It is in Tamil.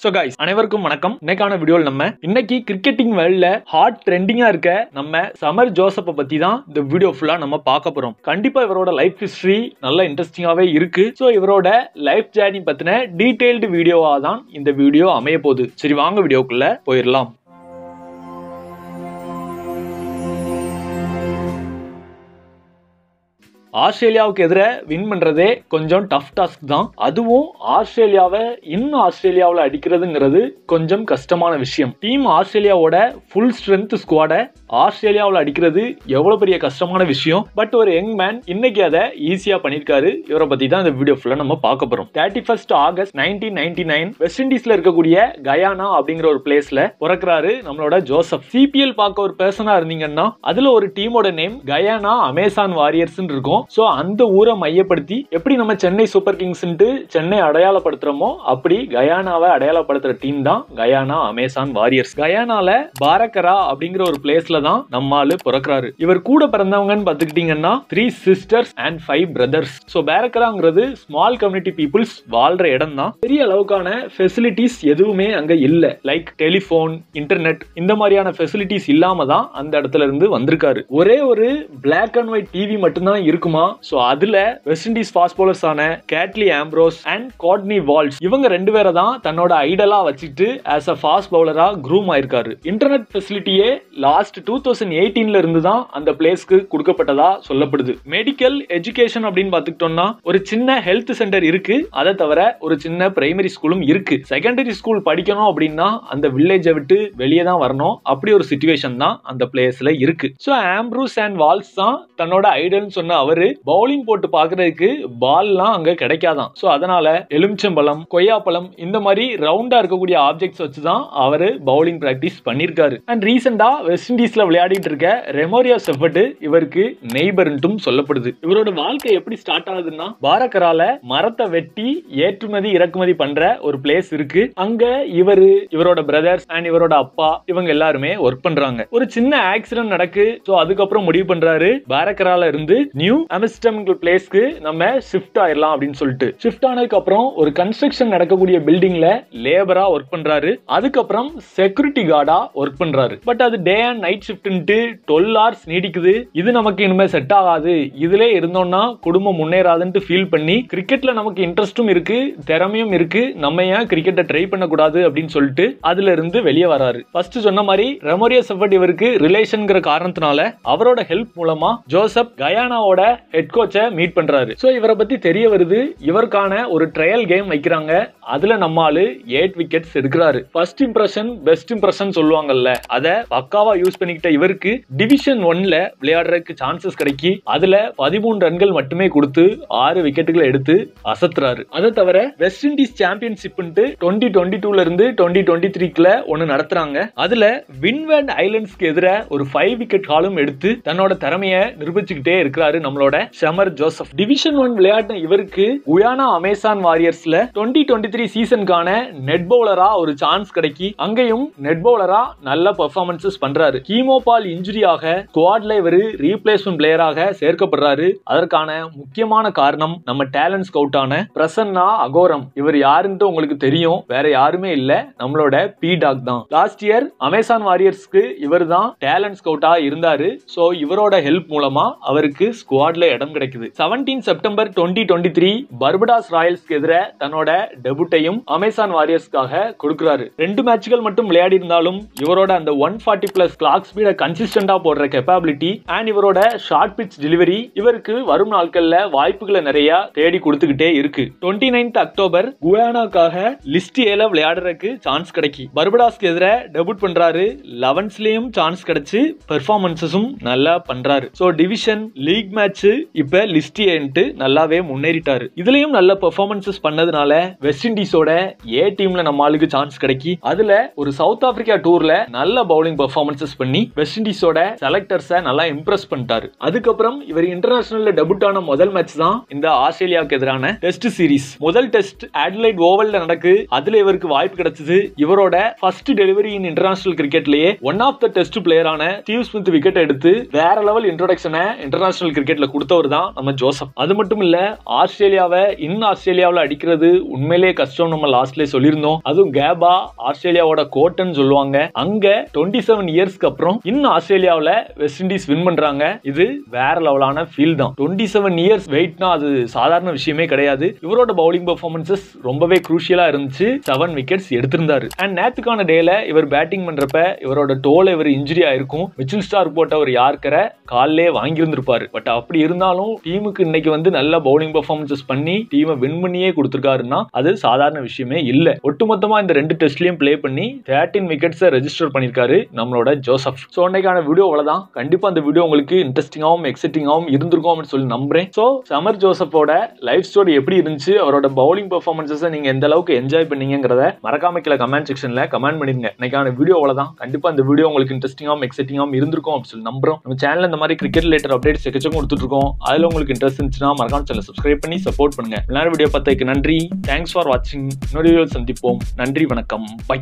So guys, அனைவருக்கும் வணக்கம். இன்னைக்கான வீடியோல நம்ம இன்னைக்கு கிரிக்கெட்டிங் வேர்ல்ட்ல ஹாட் ட்ரெண்டிங்கா இருக்க நம்ம சமர் ஜோசப்பை பத்தி தான் இந்த வீடியோ ஃபுல்லா நம்ம பார்க்க போறோம். கண்டிப்பா இவரோட லைஃப் ஹிஸ்டரி நல்ல இன்ட்ரெஸ்டிங்காவே இருக்கு. சோ இவரோட லைஃப் ஜர்னி பத்தின டீடைல்டு வீடியோவா தான் இந்த வீடியோ அமைய போகுது. சரி வாங்க வீடியோக்குள்ள போயிடலாம். ஆஸ்திரேலியாவுக்கு எதிராக வின் பண்றதே கொஞ்சம் டஃப் டாஸ்க் தான். அதுவும் ஆஸ்திரேலியாவை இன்னும் ஆஸ்திரேலியாவில் அடிக்கிறதுங்கிறது கொஞ்சம் கஷ்டமான விஷயம். டீம் ஆஸ்திரேலியாவோட ஃபுல் ஸ்ட்ரென்த் ஸ்குவாடை ஆஸ்திரேலியாவில் அடிக்கிறது எவ்வளவு பெரிய கஷ்டமான விஷயம். பட் ஒரு யங் மேன் இன்னைக்கு அதை ஈஸியா பண்ணிருக்காரு. இவரை பத்தி தான் இந்த வீடியோ ஃபுல்லா நம்ம பார்க்க போறோம். 31 ஆகஸ்ட் 1999 வெஸ்ட் இண்டீஸ்ல இருக்கக்கூடிய கயானா அப்படிங்கிற ஒரு பிளேஸ்ல பிறக்கிறாரு நம்மளோட ஜோசப். சிபிஎல் பார்க்க ஒரு பர்சனா இருந்தீங்கன்னா அதுல ஒரு டீமோட நேம் கயானா அமேசான் வாரியர்ஸ் இருக்கும். சோ அந்த ஊரை மையப்படுத்தி எப்படி நம்ம சென்னை சூப்பர் கிங்ஸ் சென்னை அடையாளப்படுத்துறோமோ அப்படி கயானாவை அடையாளப்படுத்துற டீம் தான் கயானா அமேசான் வாரியர்ஸ். கயானால பாரக்கரா அப்படிங்கிற ஒரு பிளேஸ்ல தான் நம்மாலு பிறக்கிறாரு. இவர் கூட பிறந்தவங்கன்னு பாத்துக்கிட்டீங்கன்னா 3 sisters and 5 brothers. சோ பாரக்கராங்கிறது ஸ்மால் கம்யூனிட்டி பீப்புள்ஸ் வாழ்ற இடம் தான். பெரிய அளவுக்கான ஃபெசிலிட்டிஸ் எதுவுமே அங்க இல்ல. லைக் டெலிபோன், இன்டர்நெட் இந்த மாதிரியான ஃபெசிலிட்டிஸ் இல்லாம தான் அந்த இடத்துல இருந்து வந்திருக்காரு. ஒரே ஒரு பிளாக் அண்ட் ஒயிட் டிவி மட்டும்தான் இருக்குமா. சோ அதுல வெஸ்ட் இண்டீஸ் ஃபாஸ்ட் பவுலர்ஸ் ஆன Curtly Ambrose and Courtney Walsh இவங்க ரெண்டு பேரை தான் தன்னோட ஐடலா வச்சுட்டு ஆஸ் அ ஃபாஸ்ட் பவுலரா க்ரூம் ஆயிருக்காரு. இன்டர்நெட் ஃபெசிலிட்டியே லாஸ்ட் 2018ல இருந்து தான் அந்த பிளேஸ்க்கு கொடுக்கப்பட்டதா சொல்லப்படுது. மெடிக்கல் எஜுகேஷன் அப்படின்னு பாத்துக்கிட்டோம்னா ஒரு சின்ன ஹெல்த் சென்டர் இருக்கு. அதை தவிர ஒரு சின்ன பிரைமரி ஸ்கூலும் இருக்கு. செகண்டரி ஸ்கூல் படிக்கணும் அப்படின்னா அந்த வில்லேஜை விட்டு வெளியே தான் வரணும். அப்படி ஒரு சிச்சுவேஷன் தான் அந்த பிளேஸ்ல இருக்கு. சோ ஆம்ப்ரூஸ் அண்ட் வால்ஸ் தான் தன்னோட ஐடல் சொன்ன அவரு பவுலிங் போட்டு பாக்குறதுக்கு பால்லாம் அங்க கிடைக்காதான். சோ அதனால எலுமிச்சம்பழம், கொய்யாப்பழம் இந்த மாதிரி ரவுண்டா இருக்கக்கூடிய ஆப்ஜெக்ட்ஸ் வச்சுதான் அவரு பவுலிங் பிராக்டிஸ் பண்ணிருக்காரு. அண்ட் ரீசெண்டா வெஸ்ட் இண்டீஸ்ல விளையாடிட்டு இருக்க ரெமோரியா செஃபர்ட் இவருக்கு நெய்பர்ன்ட்டும் சொல்லப்படுது. இவரோட வாழ்க்கை எப்படி ஸ்டார்ட் ஆகுதுன்னா பாரக்கரால மரத்தை வெட்டி ஏற்றுமதி இறக்குமதி பண்ற ஒரு பிளேஸ் இருக்கு. அங்க இவரோட பிரதர்ஸ் அண்ட் இவரோட அப்பா இவங்க எல்லாருமே ஒர்க் பண்றாங்க. ஒரு சின்ன ஆக்சிடென்ட் நடக்கு. சோ அதுக்கப்புறம் முடிவு பண்றாரு பாரக்கரால இருந்து நியூ அம்ஸ்டர்டாம் பிளேஸ்க்கு நம்ம ஷிஃப்ட் ஆயிரலாம் அப்படின்னு சொல்லிட்டு. ஷிஃப்ட் ஆனதுக்கு அப்புறம் ஒரு கன்ஸ்ட்ரக்ஷன் நடக்கக்கூடிய பில்டிங்ல லேபரா ஒர்க் பண்றாரு. அதுக்கப்புறம் செக்யூரிட்டி கார்டா ஒர்க் பண்றாரு. பட் அது day and night shift 12 hours நீடிக்குது. இது நமக்கு இனிமே செட் ஆகாது. இதுல இருந்தோம்னா குடும்பம் முன்னேறாதுன்னு ஃபீல் பண்ணி கிரிக்கெட்ல நமக்கு இன்ட்ரெஸ்டும் இருக்கு, திறமையும் இருக்கு, நம்ம ஏன் கிரிக்கெட்டை ட்ரை பண்ணக்கூடாது அப்படின்னு சொல்லிட்டு அதுல இருந்து வெளியே வராரு. ஃபர்ஸ்ட் சொன்ன மாதிரி ரெமோரியா செஃபர்ட் இவருக்கு ரிலேஷன்ங்கிற காரணத்தினால அவரோட ஹெல்ப் மூலமா ஜோசப் கயானாவோட ஹெட் கோச்சை மீட் பண்றாரு. சோ இவரை பத்தி தெரிய வருது. இவருக்கான ஒரு ட்ரையல் கேம் வைக்கிறாங்க. அதுல நம்மால 8 விக்கெட்ஸ் எடுக்கிறாரு. ஃபர்ஸ்ட் இம்ப்ரெஷன் பெஸ்ட் இம்ப்ரெஷன் சொல்லுவாங்கல்ல, அத பக்காவா யூஸ் பண்ணிக்கிட்ட இவருக்கு டிவிஷன் 1ல விளையாடுறதுக்கு சான்சஸ் கிடைக்கி அதுல 13 ரன்கள் மட்டுமே கொடுத்து 6 விக்கெட்டுகளை எடுத்து அசத்துறாரு. அதை தவிர வெஸ்ட் இண்டீஸ் சாம்பியன்ஷிப் 2022ல இருந்து 2023க்குள்ள ஒன்னு நடத்துறாங்க. அதுல விண்ட்வர்ட் ஐலண்ட்ஸ்க்கு எதிராக ஒரு 5 விக்கெட் ஹாலும் எடுத்து தன்னோட திறமையை நிரூபிச்சுக்கிட்டே இருக்கிறாரு நம்மளோட சமர் ஜோசப். டிவிஷன் 1 விளையாடின இவருக்கு குயானா அமேசான் வாரியர்ஸ்ல 2023 சீசனுக்கான நெட் பவுலரா ஒரு சான்ஸ் கிடைக்கி அங்கேயும் நெட் பவுலரா நல்ல பெர்ஃபார்மன்சஸ் பண்றாரு. கீமோபால் இன்ஜுரியாக ஸ்குவாட்ல இவரு ரீப்ளேஸ்மென்ட் பிளேயராக சேர்க்கப்படுறாரு. அதற்கான முக்கியமான காரணம் நம்ம டேலண்ட் ஸ்கவுட்டான பிரசன்னா அகோரம். இவர் யாருன்னு உங்களுக்கு தெரியும், வேற யாருமே இல்ல, நம்மளோட பி டாக் தான். லாஸ்ட் இயர் அமேசான் வாரியர்ஸ்க்கு இவர் தான் டேலண்ட் ஸ்கவுட்டா இருந்தாரு. சோ இவரோட ஹெல்ப் மூலமா அவருக்கு ஸ்குவாட்ல இடம் கிடைக்குது. 17 செப்டம்பர் 2023 பர்படாஸ் ராயல்ஸ்க்கு எதிராக தன்னோட டெபுட்டையும் அமேசான் வாரியர்ஸ்க்காக கொடுக்கிறாரு. 2 மேட்ச்கள் மட்டும் விளையாடி இருந்தாலும் இவரோட அந்த 140+ கிளாக் ஸ்பீட கன்சிஸ்டன்டா போடுற கேப்பபிலிட்டி அண்ட் இவரோட ஷார்ட் பிட்ச் டெலிவரி இவருக்கு வரும் நாட்கள்ல வாய்ப்புகளை நிறைய தேடி கொடுத்துக்கிட்டே இருக்கு. 29 அக்டோபர் குயானாக்காக லிஸ்ட் ஏல விளையாடுறதுக்கு சான்ஸ் கிடைக்கி பர்படாஸ்க்கு எதிராக டெபுட் பண்றாரு. 11ஸ்லயும் சான்ஸ் கிடைச்சு பெர்ஃபார்மன்ஸஸும் நல்லா பண்றாரு. சோ டிவிஷன் லீக் மேட்ச் இப்ப லிஸ்ட் ஏன்ட்டு நல்லாவே முன்னேறிட்டாரு. இதுலயும் நல்ல பெர்ஃபார்மன்ஸஸ் பண்ணதுனால வெஸ்ட் இண்டீஸோட ஏ டீம்ல நம்ம ஆளுக்கு சான்ஸ் கிடைக்கி அதுல ஒரு சவுத் ஆப்பிரிக்கா டூர்ல நல்ல பவுலிங் பெர்ஃபார்மன்ஸஸ் பண்ணி வெஸ்ட் இண்டீஸோட செலக்டர்ஸை நல்லா இம்ப்ரெஸ் பண்ணிட்டாரு. அதுக்கப்புறம் இவர் இன்டர்நேஷனல்ல டெபுட் ஆன முதல் மேட்ச் தான் இந்த ஆஸ்திரேலியாவுக்கு எதிரான டெஸ்ட் சீரிஸ். முதல் டெஸ்ட் அட்லைட் ஓவல்ல நடக்கு. அதுல இவருக்கு வாய்ப்பு கிடைச்சது. இவரோட ஃபர்ஸ்ட் டெலிவரி இன் இன்டர்நேஷனல் கிரிக்கெட்லயே ஒன் ஆஃப் த டெஸ்ட் பிளேயரான ஸ்டீவ் ஸ்மித் விக்கெட் எடுத்து வேற லெவல் இன்ட்ரோடக்ஷனை இன்டர்நேஷனல் கிரிக்கெட்ல கொடுத்தவர் தான் நம்ம ஜோசப். அது மட்டும் இல்ல, ஆஸ்திரேலியாவை இன்னும் ஆஸ்திரேலியாவில் அடிக்கிறது உண்மையிலேயே கஷ்டம். நம்ம லாஸ்ட்லேயே சொல்லியிருந்தோம். அதுவும் கேபா ஆஸ்திரேலியாவோட கோட்டைன்னு சொல்லுவாங்க. அங்க 27 இயர்ஸ்க்கு அப்புறம் இன்னும் ஆஸ்திரேலியாவில் வெஸ்ட் இண்டீஸ் வின் பண்றாங்க. இது வேற லெவலான ஃபீல் தான். 27 இயர்ஸ் வெயிட்னா அது சாதாரண விஷயமே கிடையாது. இவரோட பவுலிங் பெர்ஃபார்மன்சஸ் ரொம்பவே குரூஷியலா இருந்துச்சு. 7 விக்கெட்ஸ் எடுத்திருந்தாரு. அண்ட் நேத்துக்கான டேல இவர் பேட்டிங் பண்றப்ப இவரோட டோல இவர் இன்ஜுரி ஆயிருக்கும். மிச்சல் ஸ்டார்க் போட்ட ஒரு யார்க்கரை காலிலே வாங்கியிருந்திருப்பாரு. பட் அப்படி இருந்தாலும் டீமுக்கு இன்னைக்கு வந்து நல்ல பவுலிங் பெர்ஃபார்மன்சஸ் பண்ணி டீமை வின் பண்ணியே கொடுத்திருக்காருன்னா அது சாதாரண விஷயமே இல்ல. ஒட்டுமொத்தமா இந்த 2 டெஸ்ட்லயும் பிளே பண்ணி 13 விக்கெட்ஸை ரெஜிஸ்டர் பண்ணிருக்காரு நம்மளோட ஜோசப். சோ இன்னைக்கான வீடியோ அவ்வளவுதான். கண்டிப்பா அந்த வீடியோ உங்களுக்கு இன்ட்ரெஸ்டிங்காவும் எக்ஸைட்டிங்காவும் இருந்திருக்கும் அப்படின்னு சொல்லி நம்புறேன். சோ சமர் ஜோசப்போட லைஃப் ஸ்டோரி எப்படி இருந்துச்சு, அவரோட பவுலிங் பெர்ஃபார்மன்ஸை நீங்க எந்த அளவுக்கு என்ஜாய் பண்ணீங்கிறத மறக்காம கீழே கமெண்ட் செக்ஷன்ல கமெண்ட் பண்ணிருங்க. இன்னைக்கான வீடியோ அவ்வளவுதான். கண்டிப்பா இந்த வீடியோ உங்களுக்கு இன்ட்ரெஸ்டிங்காவும் எக்ஸைட்டிங்காவும் இருந்திருக்கும் அப்படின்னு சொல்லி நம்புறோம். நம்ம சேனல்ல இந்த மாதிரி கிரிக்கெட் ரிலேட்டட் அப்டேட்ஸ் எக்கச்சக்கம் கொடுத்துட்டு இருக்கோம். அதுல உங்களுக்கு இன்ட்ரெஸ்ட் இருந்துச்சுன்னா மறக்காம சேனலை சப்ஸ்கிரைப் பண்ணி சப்போர்ட் பண்ணுங்க. எல்லாரும் வீடியோ பார்த்ததுக்கு நன்றி. தேங்க்ஸ் ஃபார் வாட்சிங். இன்னொரு வீடியோவில் சந்திப்போம். நன்றி, வணக்கம், பை.